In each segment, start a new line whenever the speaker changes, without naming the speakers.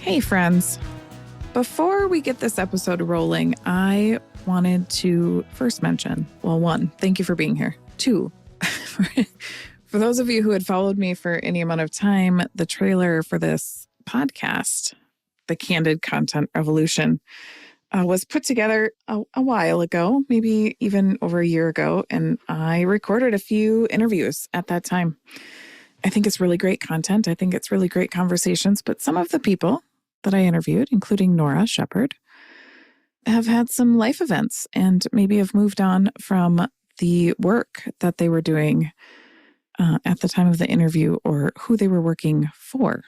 Hey, friends. Before we get this episode rolling, I wanted to first mention, well, one, thank you for being here. Two, for those of you who had followed me for any amount of time, the trailer for this podcast, the Candid Content Revolution, was put together a while ago, maybe even over a year ago, and I recorded a few interviews at that time. I think it's really great content. I think it's really great conversations, but some of the people that I interviewed, including Nora Shephard, have had some life events and maybe have moved on from the work that they were doing at the time of the interview or who they were working for.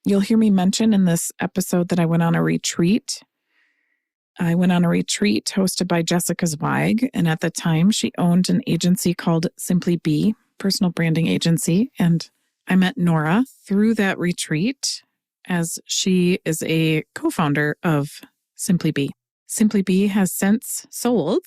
You'll hear me mention in this episode that I went on a retreat. I went on a retreat hosted by Jessica Zweig, and at the time she owned an agency called Simply Be, personal branding agency, and I met Nora through that retreat, as she is a co-founder of Simply Be. Simply Be has since sold,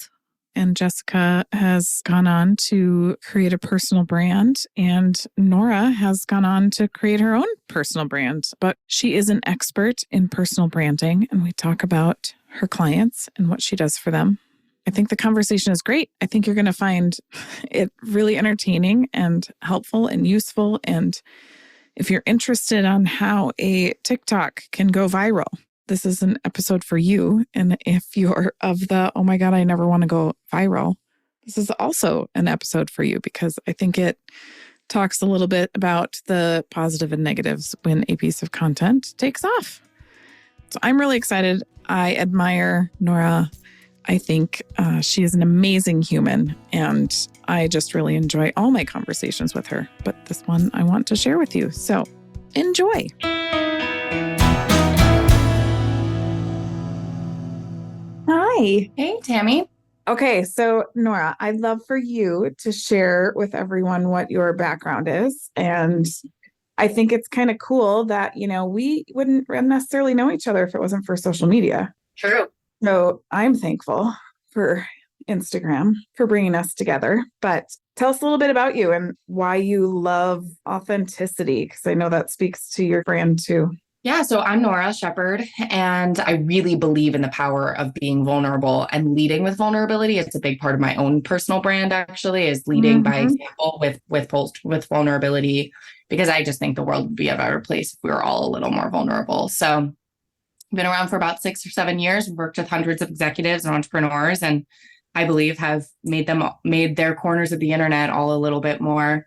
and Jessica has gone on to create a personal brand, and Nora has gone on to create her own personal brand. But she is an expert in personal branding, and we talk about her clients and what she does for them. I think the conversation is great. I think you're going to find it really entertaining and helpful and useful. And if you're interested on how a TikTok can go viral, this is an episode for you. And if you're of the, oh my God, I never want to go viral, this is also an episode for you because I think it talks a little bit about the positive and negatives when a piece of content takes off. So I'm really excited. I admire Nora. I think she is an amazing human, and I just really enjoy all my conversations with her. But this one I want to share with you. So enjoy. Hi.
Hey, Tami.
Okay, so Nora, I'd love for you to share with everyone what your background is. And I think it's kind of cool that, we wouldn't necessarily know each other if it wasn't for social media.
True.
So I'm thankful for Instagram for bringing us together. But tell us a little bit about you and why you love authenticity, because I know that speaks to your brand too.
Yeah, so I'm Nora Shephard, and I really believe in the power of being vulnerable and leading with vulnerability. It's a big part of my own personal brand, actually, is leading by example with vulnerability, because I just think the world would be a better place if we were all a little more vulnerable. So I've been around for about 6 or 7 years, worked with hundreds of executives and entrepreneurs, and I believe have made their corners of the internet all a little bit more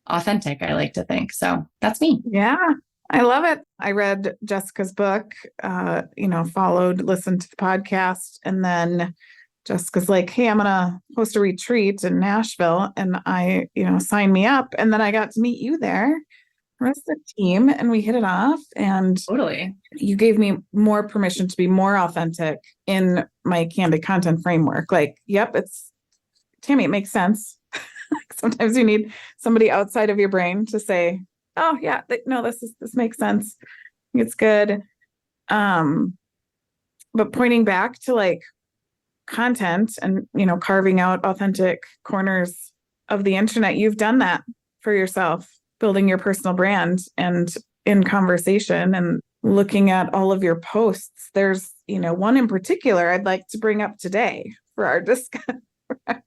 authentic, I like to think. So that's me.
Yeah, I love it. I read Jessica's book, listened to the podcast, and then Jessica's like, hey, I'm going to host a retreat in Nashville, and I, sign me up. And then I got to meet you there. Rest of the team, and we hit it off, and
Totally.
You gave me more permission to be more authentic in my Candid Content Framework. Like, yep, it's Tami, it makes sense. Sometimes you need somebody outside of your brain to say, oh yeah, no, this makes sense. It's good. But pointing back to like content and, carving out authentic corners of the internet, you've done that for yourself, building your personal brand. And in conversation and looking at all of your posts, there's, one in particular I'd like to bring up today for our discussion.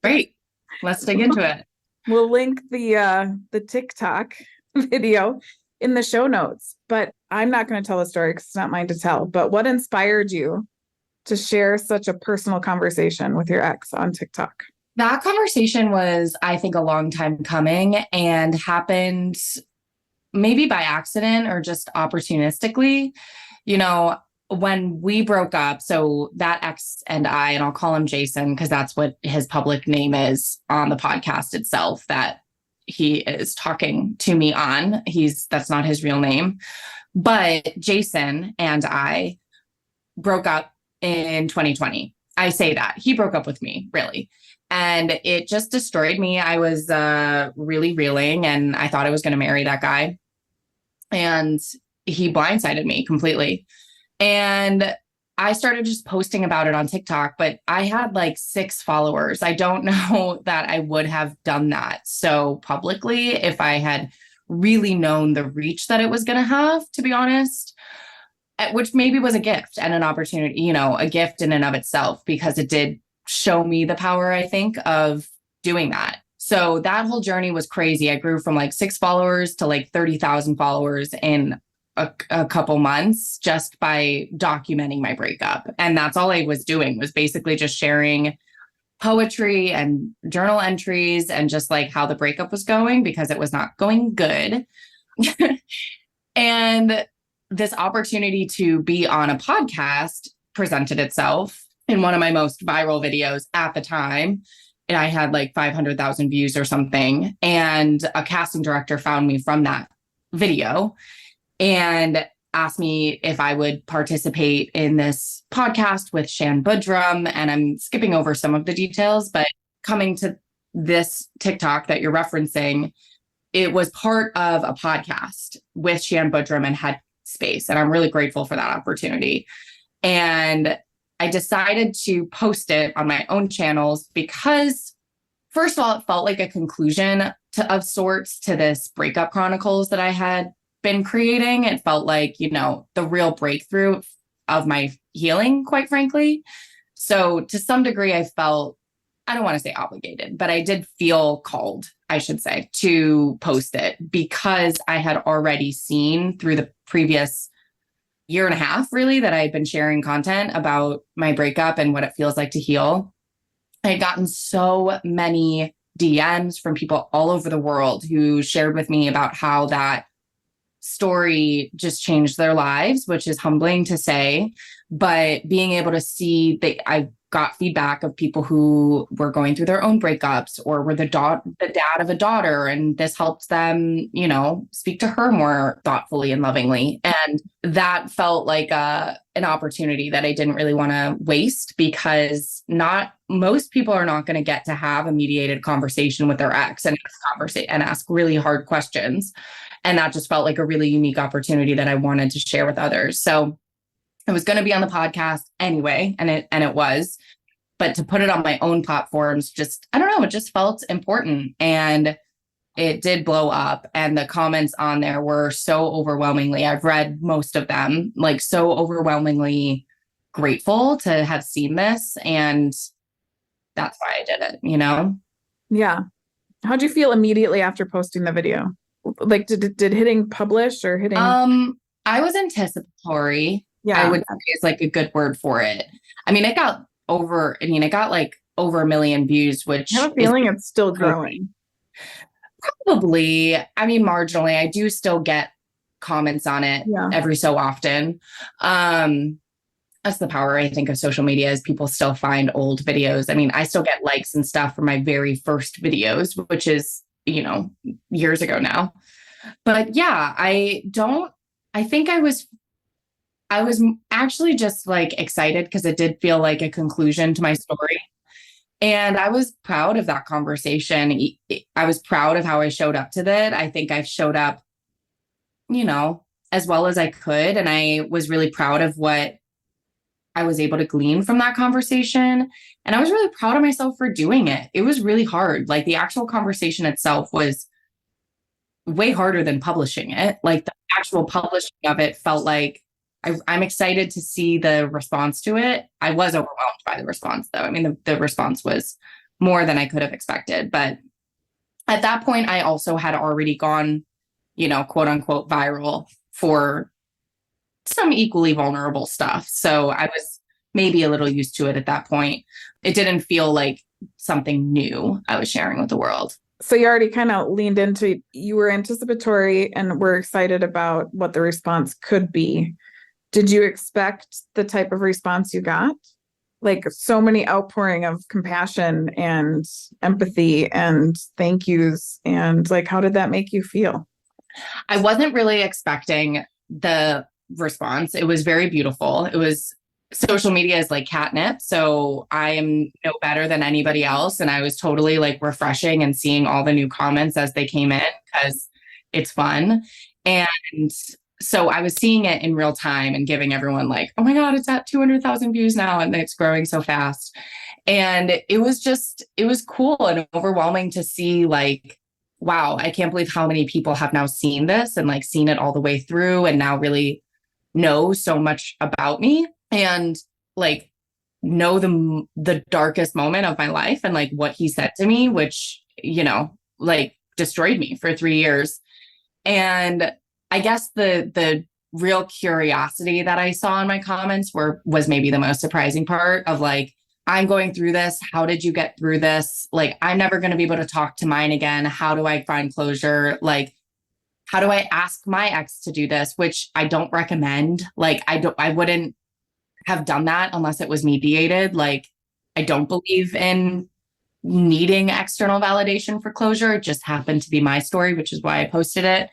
Great. Let's dig into it.
We'll link the TikTok video in the show notes, but I'm not going to tell the story because it's not mine to tell. But what inspired you to share such a personal conversation with your ex on TikTok?
That conversation was, I think, a long time coming and happened maybe by accident or just opportunistically. When we broke up, so that ex and I, and I'll call him Jason because that's what his public name is on the podcast itself that he is talking to me on. That's not his real name. But Jason and I broke up in 2020. I say that. He broke up with me, really. And it just destroyed me. I was really reeling, and I thought I was going to marry that guy. And he blindsided me completely. And I started just posting about it on TikTok, but I had like 6 followers. I don't know that I would have done that so publicly if I had really known the reach that it was going to have, to be honest. which maybe was a gift and an opportunity, a gift in and of itself, because it did show me the power, I think, of doing that. So that whole journey was crazy. I grew from like 6 followers to like 30,000 followers in a couple months just by documenting my breakup. And that's all I was doing, was basically just sharing poetry and journal entries and just like how the breakup was going, because it was not going good. And this opportunity to be on a podcast presented itself in one of my most viral videos at the time. And I had like 500,000 views or something. And a casting director found me from that video and asked me if I would participate in this podcast with Shan Budrum. And I'm skipping over some of the details, but coming to this TikTok that you're referencing, it was part of a podcast with Shan Budrum and had space. And I'm really grateful for that opportunity. And I decided to post it on my own channels because, first of all, it felt like a conclusion of sorts to this breakup chronicles that I had been creating. It felt like, the real breakthrough of my healing, quite frankly. So to some degree, I felt, I don't want to say obligated, but I did feel called, I should say, to post it, because I had already seen through the previous year and a half, really, that I had been sharing content about my breakup and what it feels like to heal. I had gotten so many DMs from people all over the world who shared with me about how that story just changed their lives, which is humbling to say. But being able to see that I got feedback of people who were going through their own breakups or were the dad of a daughter, and this helped them, speak to her more thoughtfully and lovingly. And that felt like an opportunity that I didn't really want to waste, because not most people are not going to get to have a mediated conversation with their ex and ask really hard questions. And that just felt like a really unique opportunity that I wanted to share with others. So it was going to be on the podcast anyway, and it was, but to put it on my own platforms, just, I don't know, it just felt important, and it did blow up. And the comments on there were so overwhelmingly, I've read most of them, like so overwhelmingly grateful to have seen this. And that's why I did it,
Yeah. How'd you feel immediately after posting the video? Like, did hitting publish or hitting?
I was anticipatory.
Yeah.
I would say is like a good word for it. I mean, it got like over 1 million views, which
I have a feeling it's still growing.
Probably. I mean, marginally. I do still get comments on it every so often. That's the power, I think, of social media, is people still find old videos. I mean, I still get likes and stuff for my very first videos, which is, years ago now. But yeah, I think I was actually just like excited, because it did feel like a conclusion to my story. And I was proud of that conversation. I was proud of how I showed up to that. I think I've showed up, as well as I could. And I was really proud of what I was able to glean from that conversation. And I was really proud of myself for doing it. It was really hard. Like, the actual conversation itself was way harder than publishing it. Like, the actual publishing of it felt like I'm excited to see the response to it. I was overwhelmed by the response, though. I mean, the response was more than I could have expected. But at that point, I also had already gone, quote unquote, viral for some equally vulnerable stuff. So I was maybe a little used to it at that point. It didn't feel like something new I was sharing with the world.
So you already kind of leaned into, you were anticipatory and were excited about what the response could be. Did you expect the type of response you got? Like, so many outpouring of compassion and empathy and thank yous. And like, how did that make you feel?
I wasn't really expecting the response. It was very beautiful. Social media is like catnip. So I am no better than anybody else. And I was totally like refreshing and seeing all the new comments as they came in, because it's fun. And so I was seeing it in real time and giving everyone like, oh my God, it's at 200,000 views now, and it's growing so fast. And it was cool and overwhelming to see, like, wow, I can't believe how many people have now seen this and like seen it all the way through, and now really know so much about me and like know the darkest moment of my life and like what he said to me, which, like destroyed me for 3 years. And I guess the real curiosity that I saw in my comments was maybe the most surprising part of like, I'm going through this. How did you get through this? Like, I'm never going to be able to talk to mine again. How do I find closure? Like, how do I ask my ex to do this? Which I don't recommend. Like, I wouldn't have done that unless it was mediated. Like, I don't believe in needing external validation for closure. It just happened to be my story, which is why I posted it.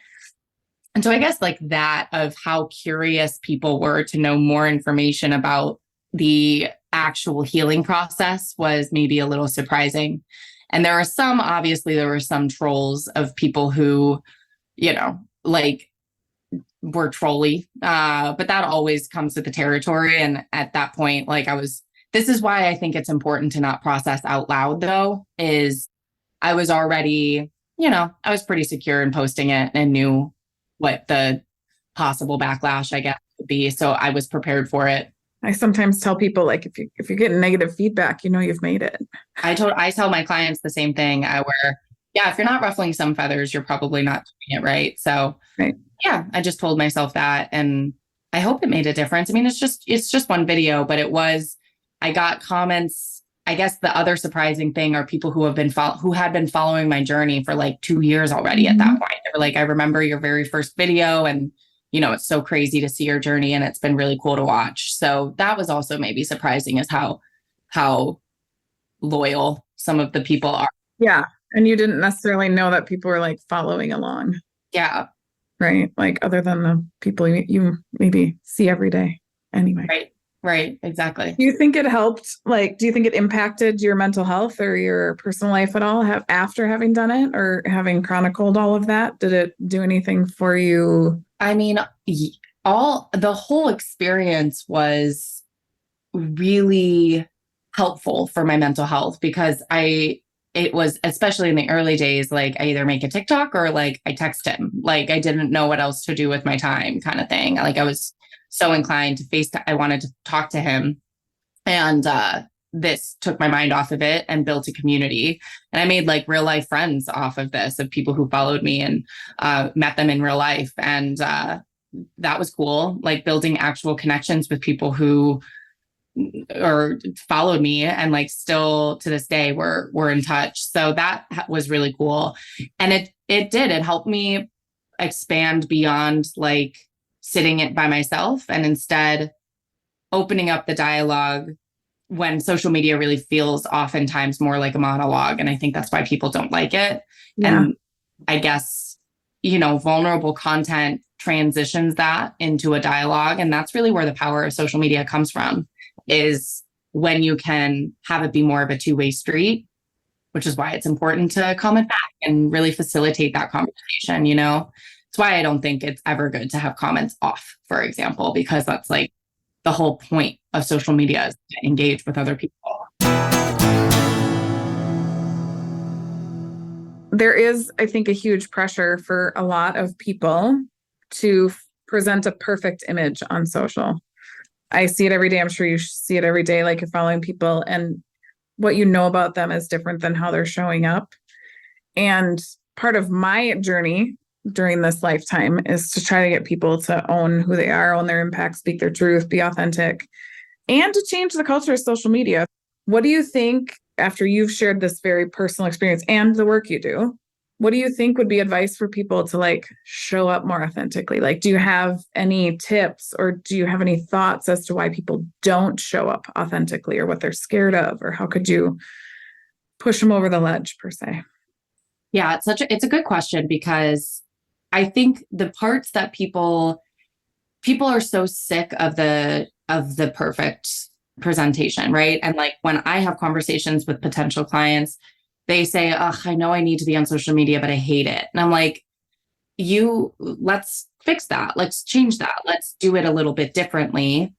And so I guess like that of how curious people were to know more information about the actual healing process was maybe a little surprising. And obviously there were some trolls of people who, like were trolly. But that always comes with the territory. And at that point, like this is why I think it's important to not process out loud though, is I was already, I was pretty secure in posting it and knew what the possible backlash, I guess, would be. So I was prepared for it.
I sometimes tell people, like, if you're getting negative feedback, you've made it.
I tell my clients the same thing. If you're not ruffling some feathers, you're probably not doing it right. So
right.
Yeah, I just told myself that, and I hope it made a difference. I mean, it's just one video, but I got comments. I guess the other surprising thing are people who had been following my journey for like 2 years already at that point. They were like, I remember your very first video, and it's so crazy to see your journey, and it's been really cool to watch. So that was also maybe surprising, is how loyal some of the people are.
Yeah. And you didn't necessarily know that people were like following along.
Yeah.
Right. Like other than the people you maybe see every day anyway.
Right. Exactly.
Do you think it helped? Like, do you think it impacted your mental health or your personal life at all after having done it or having chronicled all of that? Did it do anything for you?
I mean, the whole experience was really helpful for my mental health because it was, especially in the early days, like I either make a TikTok or like I text him. Like I didn't know what else to do with my time, kind of thing. Like I was so inclined to FaceTime. I wanted to talk to him. And this took my mind off of it and built a community. And I made like real life friends off of this, of people who followed me and met them in real life. And that was cool, like building actual connections with people who or followed me and like still to this day we're in touch. So that was really cool. And it helped me expand beyond like sitting it by myself and instead opening up the dialogue when social media really feels oftentimes more like a monologue. And I think that's why people don't like it. Yeah. And I guess, vulnerable content transitions that into a dialogue. And that's really where the power of social media comes from, is when you can have it be more of a two-way street, which is why it's important to comment back and really facilitate that conversation. It's why I don't think it's ever good to have comments off, for example, because that's like the whole point of social media, is to engage with other people.
There is, I think, a huge pressure for a lot of people to present a perfect image on social. I see it every day. I'm sure you see it every day. Like you're following people and what you know about them is different than how they're showing up. And part of my journey during this lifetime is to try to get people to own who they are, own their impact, speak their truth, be authentic, and to change the culture of social media. What do you think, after you've shared this very personal experience and the work you do, what do you think would be advice for people to like show up more authentically? Like, do you have any tips or do you have any thoughts as to why people don't show up authentically or what they're scared of, or how could you push them over the ledge per se?
Yeah, it's a good question, because I think the parts that people are so sick of the perfect presentation, right? And like when I have conversations with potential clients, they say, "Ugh, I know I need to be on social media, but I hate it." And I'm like, let's fix that. Let's change that. Let's do it a little bit differently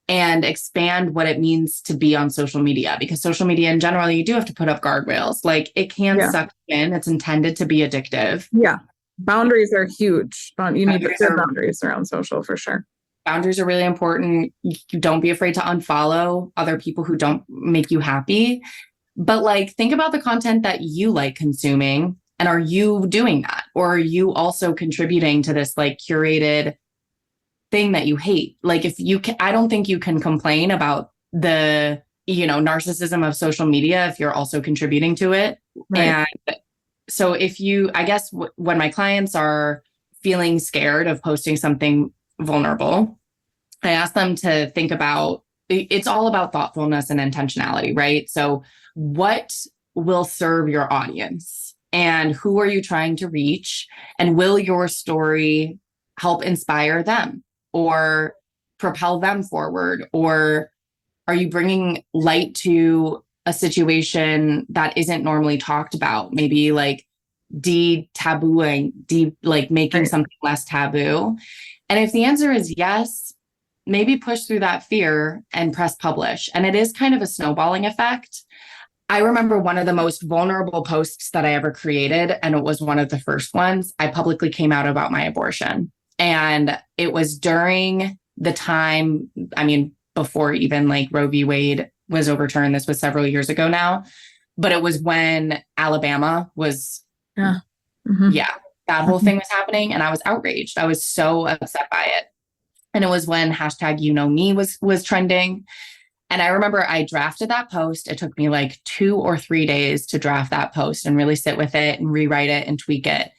and expand what it means to be on social media, because social media in general, you do have to put up guardrails. Like it can suck in. It's intended to be addictive.
Yeah. Boundaries are huge. You need to set boundaries around social for sure.
boundaries are really important. You don't be afraid to unfollow other people who don't make you happy. But like, think about the content that you like consuming. And are you doing that? Or are you also contributing to this like curated thing that you hate? Like if you can, I don't think you can complain about the, narcissism of social media if you're also contributing to it.
Right.
And so I guess when my clients are feeling scared of posting something vulnerable, I ask them to think about, it's all about thoughtfulness and intentionality, right? So what will serve your audience and who are you trying to reach? And will your story help inspire them or propel them forward? Or are you bringing light to a situation that isn't normally talked about? Maybe like de-tabooing, like making something less taboo. And if the answer is yes, maybe push through that fear and press publish. And it is kind of a snowballing effect. I remember one of the most vulnerable posts that I ever created, and it was one of the first ones. I publicly came out about my abortion. And it was during the time, before even like Roe v. Wade was overturned. This was several years ago now. But it was when Alabama was, that whole thing was happening. And I was outraged. I was so upset by it. And it was when #me was trending. And I remember I drafted that post. It took me like 2 or 3 days to draft that post and really sit with it and rewrite it and tweak it.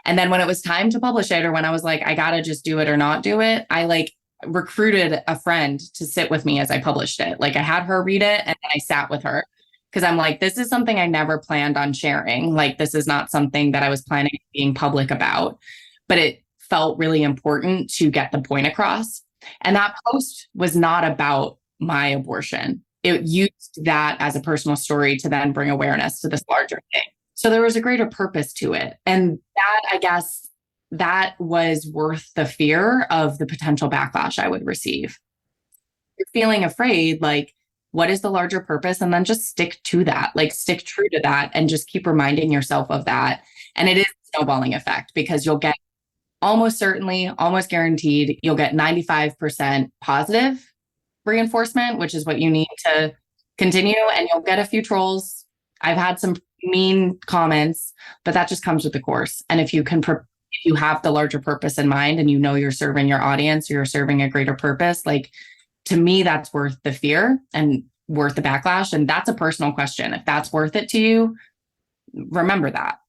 And then when it was time to publish it, or when I was like, I got to just do it or not do it, I like recruited a friend to sit with me as I published it. Like I had her read it and then I sat with her because I'm like, this is something I never planned on sharing. Like, this is not something that I was planning on being public about, but it felt really important to get the point across. And that post was not about my abortion. It used that as a personal story to then bring awareness to this larger thing. So there was a greater purpose to it. And that, I guess, that was worth the fear of the potential backlash I would receive. You're feeling afraid, like, what is the larger purpose? And then just stick to that, like stick true to that and just keep reminding yourself of that. And it is a snowballing effect because you'll get almost certainly, almost guaranteed, you'll get 95% positive reinforcement, which is what you need to continue. And you'll get a few trolls. I've had some mean comments, but that just comes with the course. And if you have the larger purpose in mind and you're serving your audience, you're serving a greater purpose, like to me, that's worth the fear and worth the backlash. And that's a personal question. If that's worth it to you, remember that.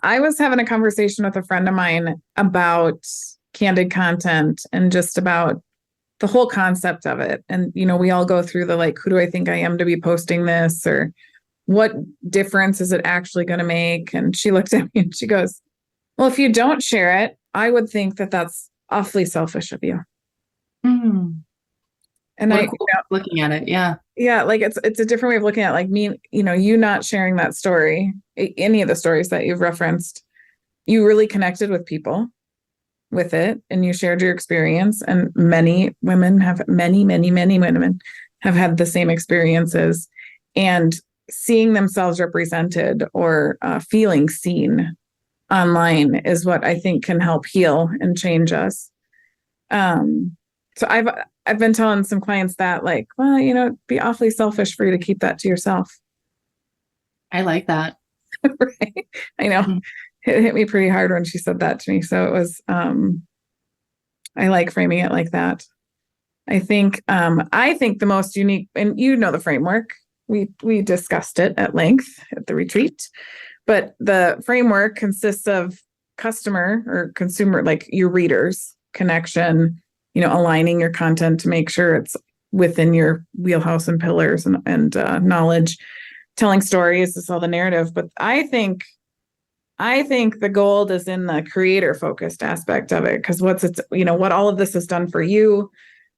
I was having a conversation with a friend of mine about candid content and just about the whole concept of it. And, we all go through the, like, who do I think I am to be posting this, or what difference is it actually going to make? And she looked at me and she goes, well, if you don't share it, I would think that that's awfully selfish of you.
Mm-hmm.
And
looking at it. Yeah.
Yeah. Like it's a different way of looking at it. Like me, you not sharing that story, any of the stories that you've referenced, you really connected with people with it and you shared your experience. And many women many women have had the same experiences, and seeing themselves represented or feeling seen online is what I think can help heal and change us. So I've been telling some clients that, like, well, it'd be awfully selfish for you to keep that to yourself.
I like that.
Right. I know. Mm-hmm. It hit me pretty hard when she said that to me. So it was, I like framing it like that. I think the most unique, and the framework, we discussed it at length at the retreat, but the framework consists of customer or consumer, like your readers connection, aligning your content to make sure it's within your wheelhouse and pillars and knowledge, telling stories is all the narrative. But I think the gold is in the creator focused aspect of it, because what all of this has done for you,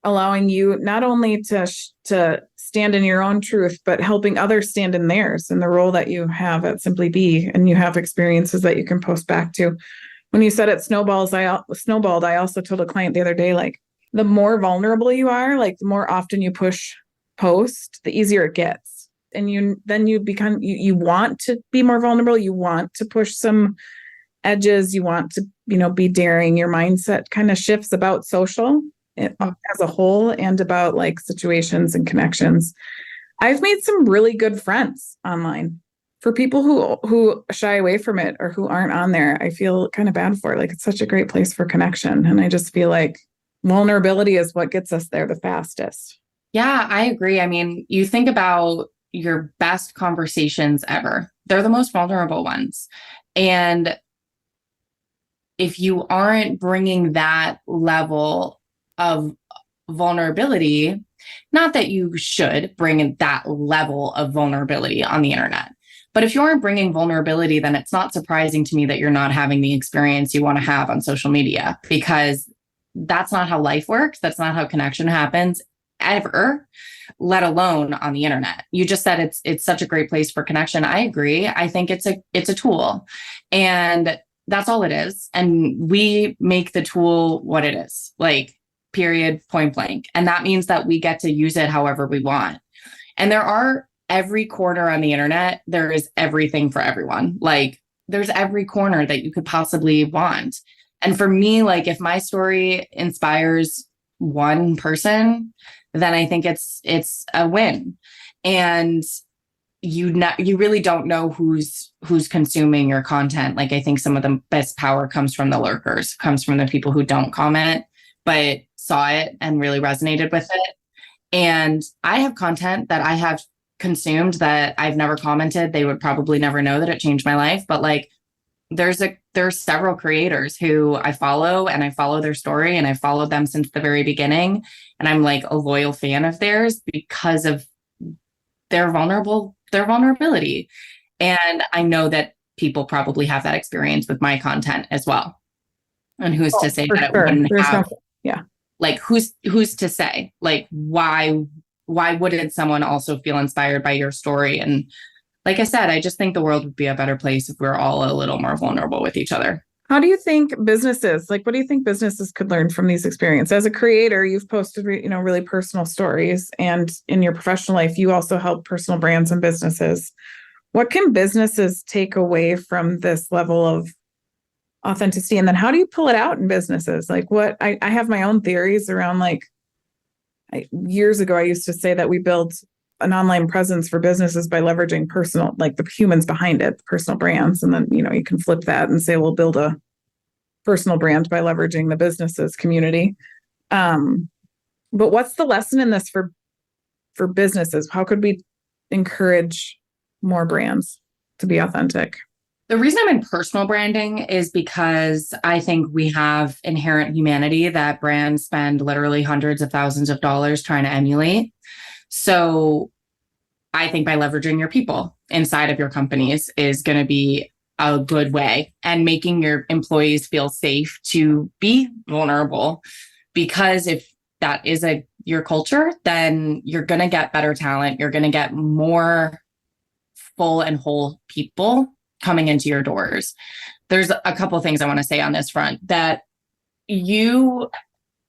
allowing you not only to stand in your own truth, but helping others stand in theirs, in the role that you have at Simply Be, and you have experiences that you can post back to. When you said it snowballed, I also told a client the other day, like, the more vulnerable you are, like the more often you post, the easier it gets. And you want to be more vulnerable. You want to push some edges. You want to, be daring. Your mindset kind of shifts about social as a whole and about like situations and connections. I've made some really good friends online. For people who shy away from it or who aren't on there, I feel kind of bad for it. Like, it's such a great place for connection. And I just feel like vulnerability is what gets us there the fastest.
Yeah, I agree. I mean, you think about your best conversations ever. They're the most vulnerable ones. And if you aren't bringing that level of vulnerability, not that you should bring in that level of vulnerability on the internet, but if you aren't bringing vulnerability, then it's not surprising to me that you're not having the experience you want to have on social media, because that's not how life works. That's not how connection happens ever, let alone on the internet. You just said it's such a great place for connection. I agree. I think it's a tool, and that's all it is. And we make the tool what it is, like, period, point blank. And that means that we get to use it however we want. And there are every corner on the internet, there is everything for everyone. Like, there's every corner that you could possibly want. And for me, like, if my story inspires one person, then I think it's a win. And you really don't know who's consuming your content. Like, I think some of the best power comes from the lurkers, comes from the people who don't comment, but saw it and really resonated with it. And I have content that I have consumed that I've never commented. They would probably never know that it changed my life. But like, there's several creators who I follow, and I follow their story, and I followed them since the very beginning. And I'm like a loyal fan of theirs because of their vulnerability. And I know that people probably have that experience with my content as well. And who's to say that it wouldn't have, like, who's to say, like, why wouldn't someone also feel inspired by your story? And like I said, I just think the world would be a better place if we're all a little more vulnerable with each other.
How do you think businesses, like, what do you think businesses could learn from these experiences? As a creator, you've posted, really personal stories, and in your professional life, you also help personal brands and businesses. What can businesses take away from this level of authenticity? And then how do you pull it out in businesses? Like, what I have my own theories around, like, years ago, I used to say that we build an online presence for businesses by leveraging personal, like, the humans behind it, the personal brands. And then, you can flip that and say, we'll build a personal brand by leveraging the business's community. But what's the lesson in this for businesses? How could we encourage more brands to be authentic?
The reason I'm in personal branding is because I think we have inherent humanity that brands spend literally hundreds of thousands of dollars trying to emulate. So I think by leveraging your people inside of your companies is going to be a good way, and making your employees feel safe to be vulnerable. Because if that is your culture, then you're going to get better talent. You're going to get more full and whole people coming into your doors. There's a couple of things I want to say on this front, that you,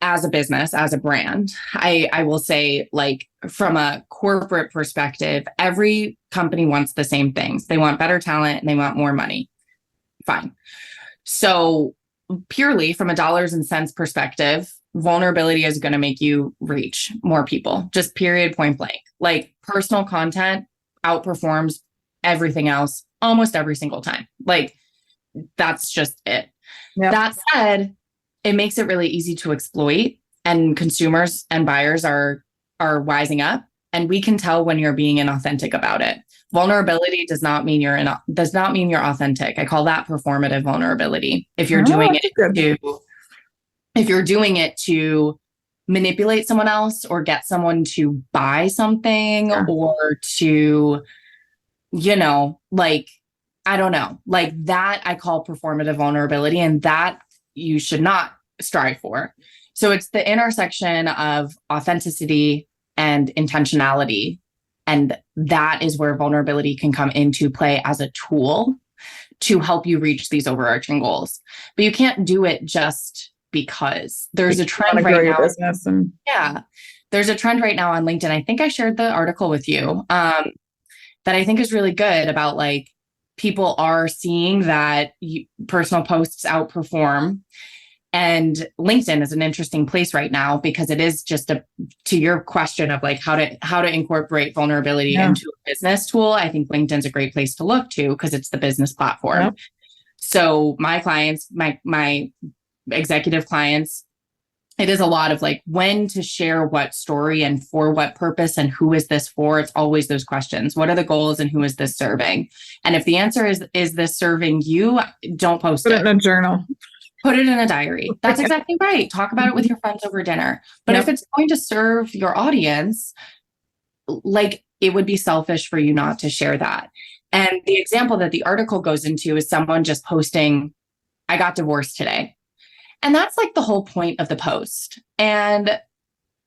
as a business, as a brand, I will say, like, from a corporate perspective, every company wants the same things. They want better talent and they want more money. Fine. So purely from a dollars and cents perspective, vulnerability is going to make you reach more people, just period, point blank. Like, personal content outperforms everything else almost every single time. Like, that's just it. Yep. That said, it makes it really easy to exploit, and consumers and buyers are wising up, and we can tell when you're being inauthentic about it. Vulnerability does not mean you're authentic. I call that performative vulnerability. If you're doing it to manipulate someone else, or get someone to buy something, or to, like, I don't know, like, that I call performative vulnerability, and that you should not strive for. So it's the intersection of authenticity and intentionality. And that is where vulnerability can come into play as a tool to help you reach these overarching goals. But you can't do it just because. There's a trend right now. There's a trend right now on LinkedIn. I think I shared the article with you, that I think is really good about, like, people are seeing that personal posts outperform. And LinkedIn is an interesting place right now because it is just to your question of like how to incorporate vulnerability into a business tool. I think LinkedIn's a great place to look to because it's the business platform. Yep. So my clients, my executive clients, it is a lot of like when to share what story and for what purpose and who is this for? It's always those questions. What are the goals and who is this serving? And if the answer is this serving you, don't post it.
Put it in a journal.
Put it in a diary. That's exactly right. Talk about it with your friends over dinner. But if it's going to serve your audience, like it would be selfish for you not to share that. And the example that the article goes into is someone just posting, I got divorced today. And that's like the whole point of the post. And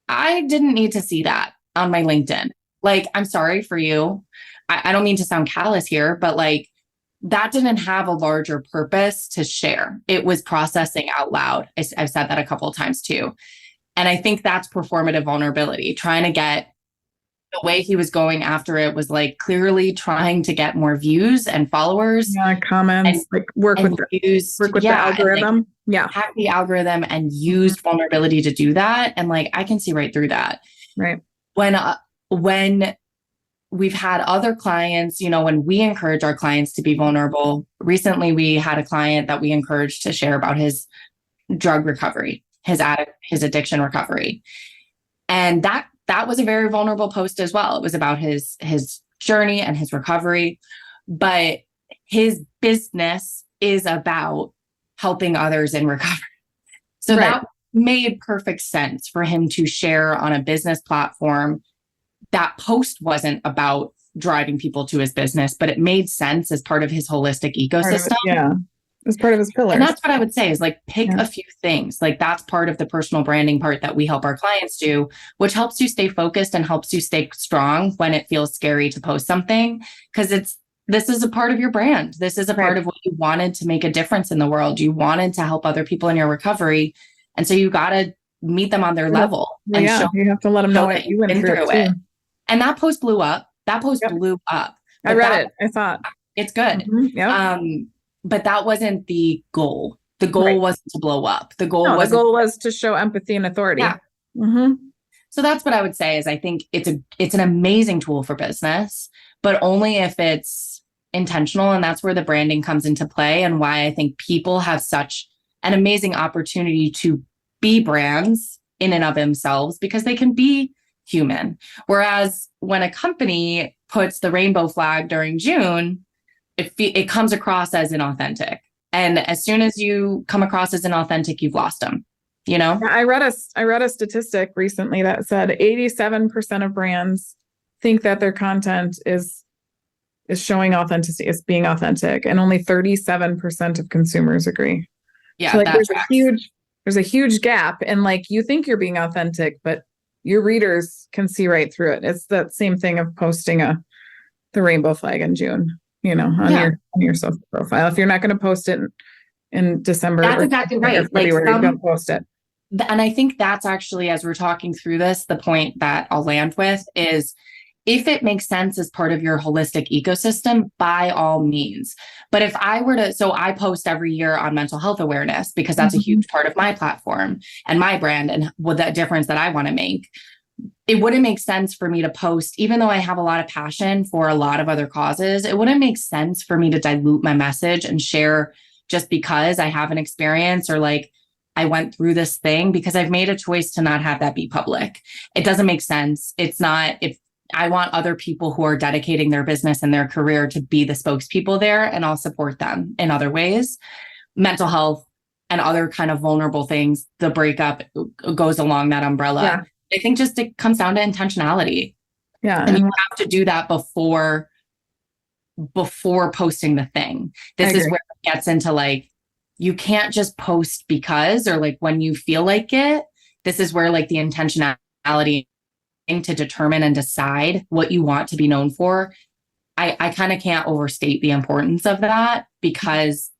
I didn't need to see that on my LinkedIn. Like, I'm sorry for you. I don't mean to sound callous here, but like that didn't have a larger purpose to share. It was processing out loud. I've said that a couple of times too. And I think that's performative vulnerability, trying to get the way he was going after it was like clearly trying to get more views and followers.
Comments, like work with the algorithm.
Hack the algorithm and used vulnerability to do that. And like, I can see right through that.
Right.
When we've had other clients, when we encourage our clients to be vulnerable, recently we had a client that we encouraged to share about his drug recovery, his addiction recovery. And that was a very vulnerable post as well. It was about his journey and his recovery, but his business is about helping others in recovery. So that made perfect sense for him to share on a business platform. That post wasn't about driving people to his business, but it made sense as part of his holistic ecosystem.
As part of his pillars.
And that's what I would say is like, pick a few things. Like that's part of the personal branding part that we help our clients do, which helps you stay focused and helps you stay strong when it feels scary to post something. Because this is a part of your brand. This is a part of what you wanted to make a difference in the world. You wanted to help other people in your recovery. And so you got to meet them on their level. And
you have to let them know that you went through it.
And that post blew up. Blew up.
I read it. I thought
it's good. But that wasn't the goal. The goal wasn't to blow up. The goal
was to show empathy and authority.
Yeah. So that's what I would say is I think it's an amazing tool for business, but only if it's intentional. And that's where the branding comes into play and why I think people have such an amazing opportunity to be brands in and of themselves because they can be human. Whereas when a company puts the rainbow flag during June, it comes across as inauthentic. And as soon as you come across as inauthentic, you've lost them,
I read a statistic recently that said 87% of brands think that their content is showing authenticity, is being authentic. And only 37% of consumers agree.
Yeah.
So like there's a huge gap. And like, you think you're being authentic, but your readers can see right through it. It's that same thing of posting the rainbow flag in June. On your social profile. If you're not going to post it in December,
that's exactly right.
February, don't post it.
And I think that's actually, as we're talking through this, the point that I'll land with is if it makes sense as part of your holistic ecosystem, by all means. But if I were to, so I post every year on mental health awareness because that's a huge part of my platform and my brand and what that difference that I want to make. It wouldn't make sense for me to post, even though I have a lot of passion for a lot of other causes, it wouldn't make sense for me to dilute my message and share just because I have an experience or like I went through this thing because I've made a choice to not have that be public. It doesn't make sense. It's not, if I want other people who are dedicating their business and their career to be the spokespeople there, and I'll support them in other ways. Mental health and other kind of vulnerable things, the breakup goes along that umbrella.
Yeah.
I think just it comes down to intentionality.
Yeah.
And you have to do that before posting the thing. This is where it gets into like, you can't just post because, or like when you feel like it. This is where like the intentionality to determine and decide what you want to be known for. I kind of can't overstate the importance of that because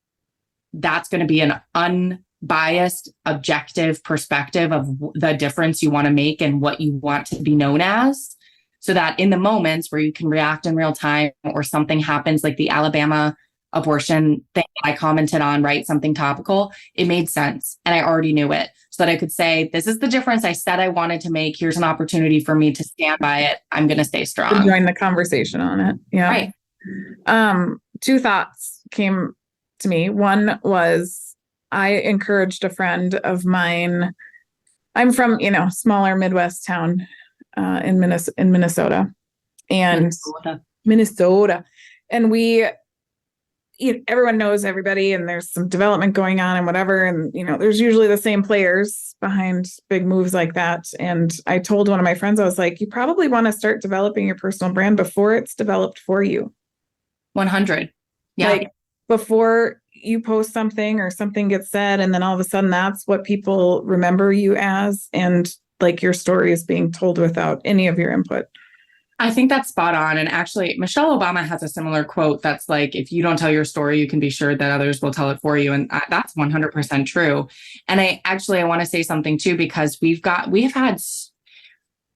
that's going to be an unbiased, objective perspective of the difference you want to make and what you want to be known as. so that in the moments where you can react in real time or something happens, like the Alabama abortion thing I commented on, right? Something topical, it made sense. And I already knew it, so that I could say, this is the difference I said I wanted to make. Here's an opportunity for me to stand by it. I'm going to stay strong.
Join the conversation on it. Yeah.
Right.
Two thoughts came to me. One was, I encouraged a friend of mine. I'm from, smaller Midwest town in Minnesota. And Minnesota. And we, everyone knows everybody, and there's some development going on and whatever. And, there's usually the same players behind big moves like that. And I told one of my friends, I was like, you probably want to start developing your personal brand before it's developed for you.
100. Yeah.
Like, before you post something or something gets said, and then all of a sudden that's what people remember you as. And like, your story is being told without any of your input.
I think that's spot on. And actually, Michelle Obama has a similar quote that's like, if you don't tell your story, you can be sure that others will tell it for you. And that's 100% true. And I want to say something too, because we've had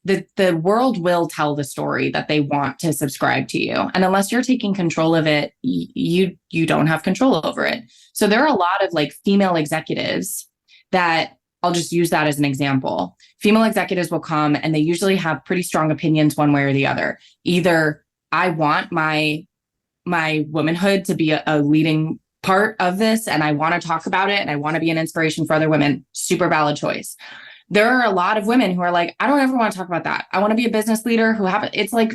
the world will tell the story that they want to subscribe to you. And unless you're taking control of it, you don't have control over it. So there are a lot of like female executives that, I'll just use that as an example. Female executives will come and they usually have pretty strong opinions one way or the other. Either I want my womanhood to be a leading part of this, and I want to talk about it, and I want to be an inspiration for other women. Super valid choice. There are a lot of women who are like, I don't ever want to talk about that. I want to be a business leader it's like,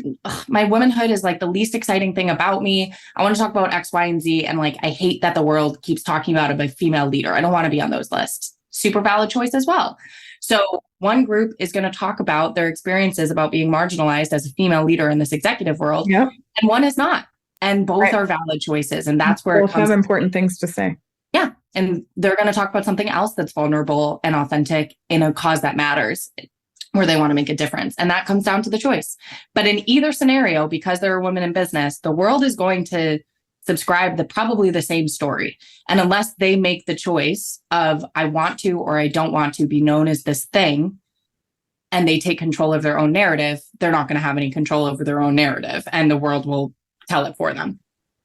my womanhood is like the least exciting thing about me. I want to talk about X, Y, and Z. And like, I hate that the world keeps talking about a female leader. I don't want to be on those lists. Super valid choice as well. So one group is going to talk about their experiences about being marginalized as a female leader in this executive world.
Yep.
And one is not. And both are valid choices. And that's where
both have important things to say.
Yeah. And they're going to talk about something else that's vulnerable and authentic in a cause that matters, where they want to make a difference. And that comes down to the choice. But in either scenario, because there are women in business, the world is going to subscribe probably the same story. And unless they make the choice of, I want to or I don't want to be known as this thing, and they take control of their own narrative, they're not going to have any control over their own narrative, and the world will tell it for them.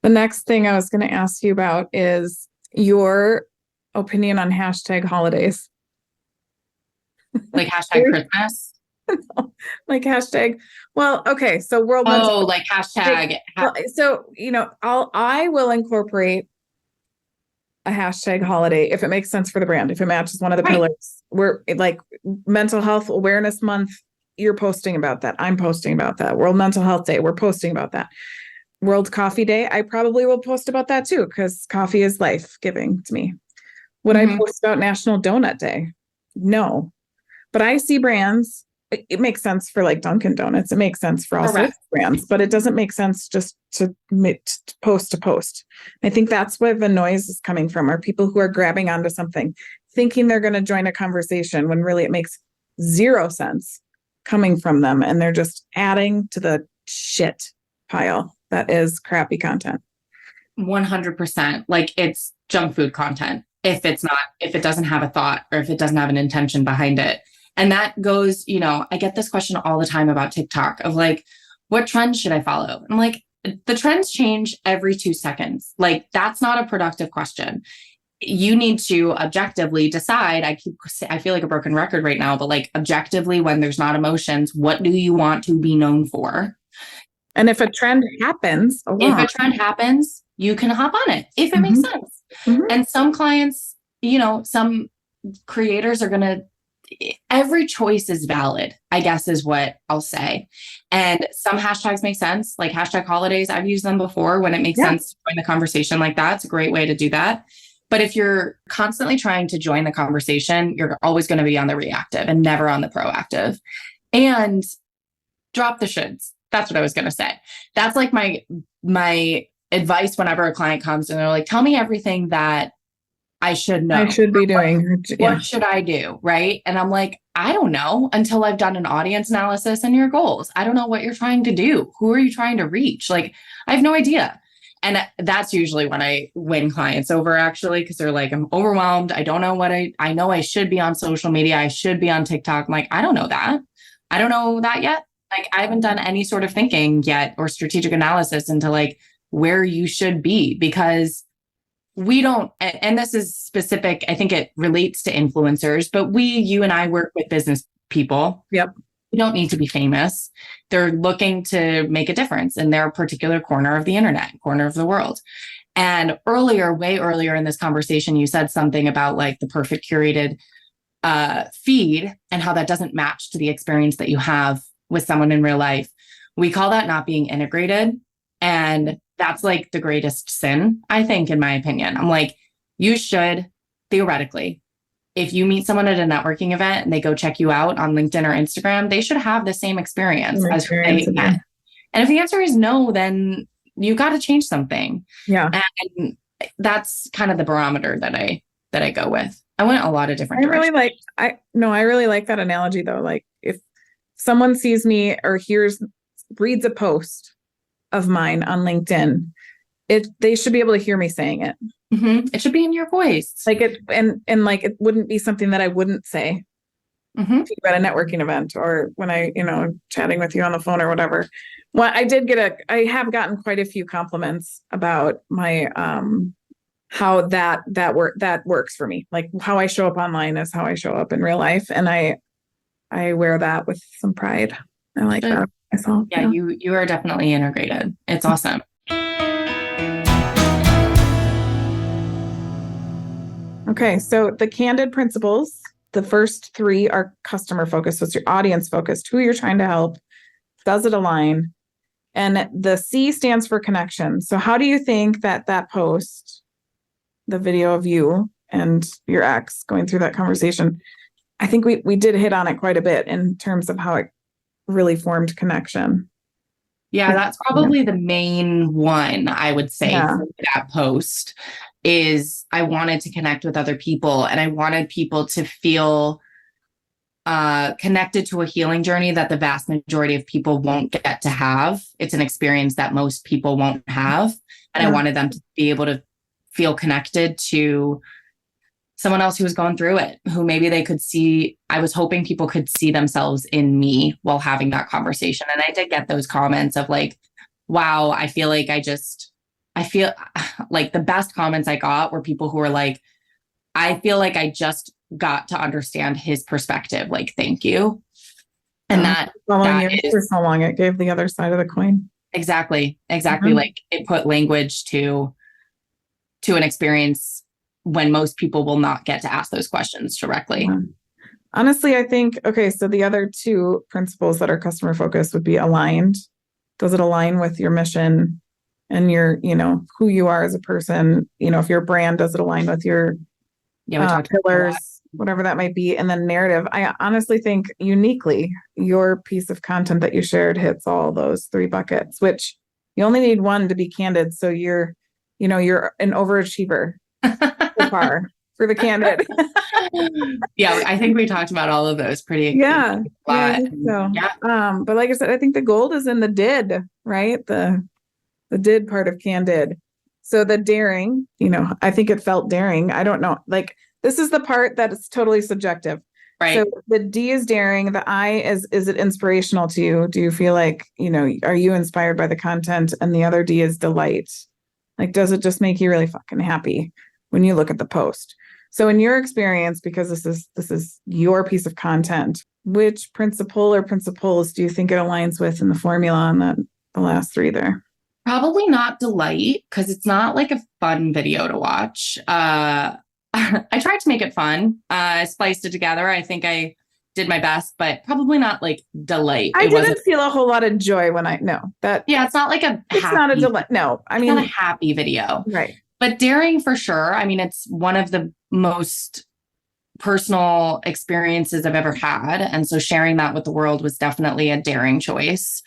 The next thing I was going to ask you about is your opinion on hashtag holidays.
Like hashtag Christmas?
Like hashtag, well, okay. So
like hashtag.
So, I will incorporate a hashtag holiday if it makes sense for the brand, if it matches one of the pillars. We're like Mental Health Awareness Month. You're posting about that. I'm posting about that. World Mental Health Day. We're posting about that. World Coffee Day. I probably will post about that too, because coffee is life-giving to me. Would I post about National Donut Day? No. But I see brands. It makes sense for like Dunkin' Donuts. It makes sense for all sorts of brands, but it doesn't make sense just to post. I think that's where the noise is coming from, are people who are grabbing onto something, thinking they're going to join a conversation when really it makes zero sense coming from them. And they're just adding to the shit pile that is crappy content.
100%. Like, it's junk food content. If it doesn't have a thought, or if it doesn't have an intention behind it. And that goes, I get this question all the time about TikTok of like, what trends should I follow? I'm like, the trends change every 2 seconds. Like, that's not a productive question. You need to objectively decide. I feel like a broken record right now, but like, objectively, when there's not emotions, what do you want to be known for?
And if a trend happens,
you can hop on it if it makes sense. And some clients, some creators are going to, every choice is valid, I guess is what I'll say. And some hashtags make sense, like hashtag holidays. I've used them before when it makes sense to join the conversation like that. It's a great way to do that. But if you're constantly trying to join the conversation, you're always going to be on the reactive and never on the proactive. And drop the shoulds. That's what I was going to say. That's like my advice whenever a client comes and they're like, tell me everything that I should know.
I should be doing.
What should I do? Right. And I'm like, I don't know until I've done an audience analysis and your goals. I don't know what you're trying to do. Who are you trying to reach? Like, I have no idea. And that's usually when I win clients over, actually, because they're like, I'm overwhelmed. I don't know what I know I should be on social media. I should be on TikTok. I'm like, I don't know that. I don't know that yet. Like, I haven't done any sort of thinking yet or strategic analysis into like where you should be, because we don't, and this is specific, I think it relates to influencers, but you and I work with business people.
Yep.
You don't need to be famous. They're looking to make a difference in their particular corner of the internet, corner of the world. And way earlier in this conversation, you said something about like the perfect curated feed and how that doesn't match to the experience that you have with someone in real life. We call that not being integrated. And that's like the greatest sin, I think, in my opinion. I'm like, you should theoretically, if you meet someone at a networking event and they go check you out on LinkedIn or Instagram, they should have the same experience as they met. And if the answer is no, then you got to change something.
Yeah.
And that's kind of the barometer that I go with. I went a lot of different directions.
I really like that analogy though. Like if someone sees me or reads a post of mine on LinkedIn, they should be able to hear me saying it.
Mm-hmm. It should be in your voice.
Like it, and like it wouldn't be something that I wouldn't say at a networking event or when chatting with you on the phone or whatever. Well, I have gotten quite a few compliments about my how that works for me. Like how I show up online is how I show up in real life, and I wear that with some pride. I like that myself.
Yeah, you are definitely integrated. It's awesome.
Okay, so the Candid principles, the first 3 are customer focused. So it's your audience focused, who you're trying to help. Does it align? And the C stands for connection. So how do you think that post, the video of you and your ex going through that conversation, I think we did hit on it quite a bit in terms of how it really formed connection.
Yeah, that's probably the main one I would say for that post is I wanted to connect with other people, and I wanted people to feel connected to a healing journey that the vast majority of people won't get to have. It's an experience that most people won't have. And I wanted them to be able to feel connected to someone else who was going through it, who maybe they could see. I was hoping people could see themselves in me while having that conversation. And I did get those comments of like, wow, I feel like the best comments I got were people who were like, I feel like I just got to understand his perspective. Like, thank you. And that is for so
long. It gave the other side of the coin.
Exactly. Like it put language to an experience when most people will not get to ask those questions directly.
Honestly, I think, okay, so the other 2 principles that are customer focused would be aligned. Does it align with your mission and your, who you are as a person? If your brand, does it align with your pillars, whatever that might be? And then narrative. I honestly think uniquely your piece of content that you shared hits all those 3 buckets, which you only need one to be candid. So you're an overachiever so far for the Candid.
Yeah, I think we talked about all of those pretty
so. But like I said, I think the gold is in the did, right? The did part of Candid. So the daring, I think it felt daring. I don't know. Like this is the part that is totally subjective.
Right.
So the D is daring. The I is it inspirational to you? Do you feel like, are you inspired by the content? And the other D is delight. Like, does it just make you really fucking happy when you look at the post? So in your experience, because this is your piece of content, which principle or principles do you think it aligns with in the formula on the last 3 there?
Probably not delight, because it's not like a fun video to watch. I tried to make it fun. I spliced it together. I think I did my best, but probably not like delight.
I didn't feel a whole lot of joy when it's
not like
it's not a delight. No, I mean,
not a happy video.
Right.
But daring for sure. I mean, it's one of the most personal experiences I've ever had. And so sharing that with the world was definitely a daring choice.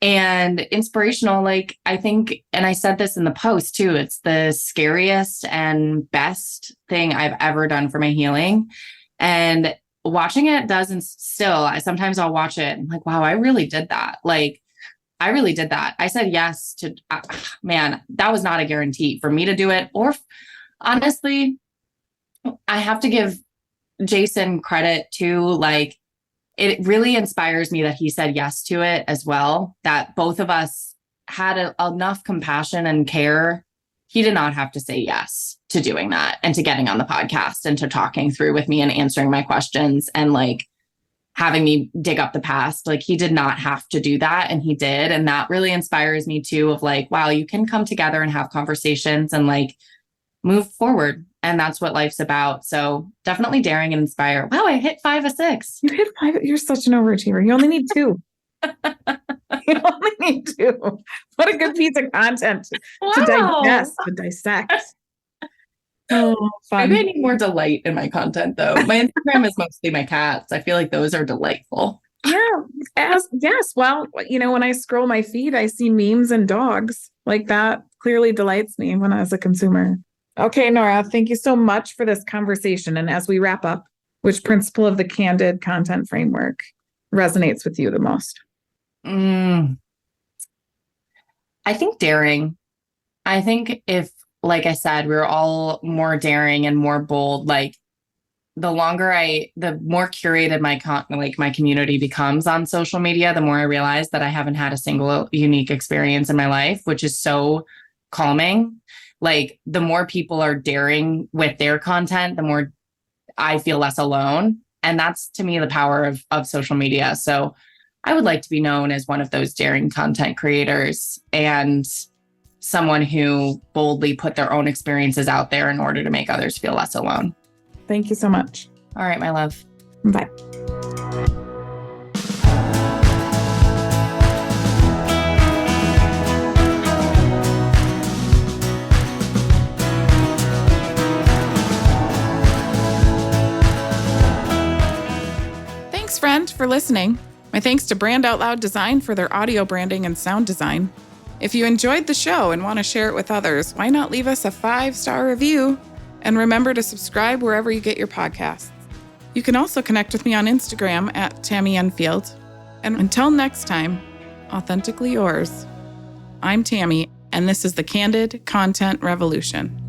And inspirational, like I think, and I said this in the post too, it's the scariest and best thing I've ever done for my healing. And watching it doesn't still, sometimes I'll watch it and I'm like, wow, I really did that. Like, I really did that. I said yes to, man, that was not a guarantee for me to do it. Or honestly, I have to give Jason credit too. Like, it really inspires me that he said yes to it as well, that both of us had enough compassion and care. He did not have to say yes to doing that and to getting on the podcast and to talking through with me and answering my questions and like having me dig up the past. Like he did not have to do that, and he did. And that really inspires me too, of like, wow, you can come together and have conversations and like move forward. And that's what life's about. So definitely daring and inspire. Wow, I hit 5 of 6.
You hit 5. You're such an overachiever. You only need 2. You only need 2. What a good piece of content to digest, to dissect. Oh, fun.
Maybe I need more delight in my content, though. My Instagram is mostly my cats. I feel like those are delightful.
Yeah. Yes. Well, when I scroll my feed, I see memes and dogs. Like that clearly delights me when I was a consumer. Okay, Nora, thank you so much for this conversation. And as we wrap up, which principle of the Candid Content Framework resonates with you the most?
I think daring. I think if, like I said, we're all more daring and more bold, like the more curated my community becomes on social media, the more I realize that I haven't had a single unique experience in my life, which is so calming. Like the more people are daring with their content, the more I feel less alone. And that's to me the power of social media. So I would like to be known as one of those daring content creators and someone who boldly put their own experiences out there in order to make others feel less alone.
Thank you so much.
All right, my love.
Bye. Thanks, friend, for listening. My thanks to Brand Out Loud Design for their audio branding and sound design. If you enjoyed the show and want to share it with others, why not leave us a 5-star review? And remember to subscribe wherever you get your podcasts. You can also connect with me on Instagram at Tami Enfield. And until next time, authentically yours. I'm Tami, and this is the Candid Content Revolution.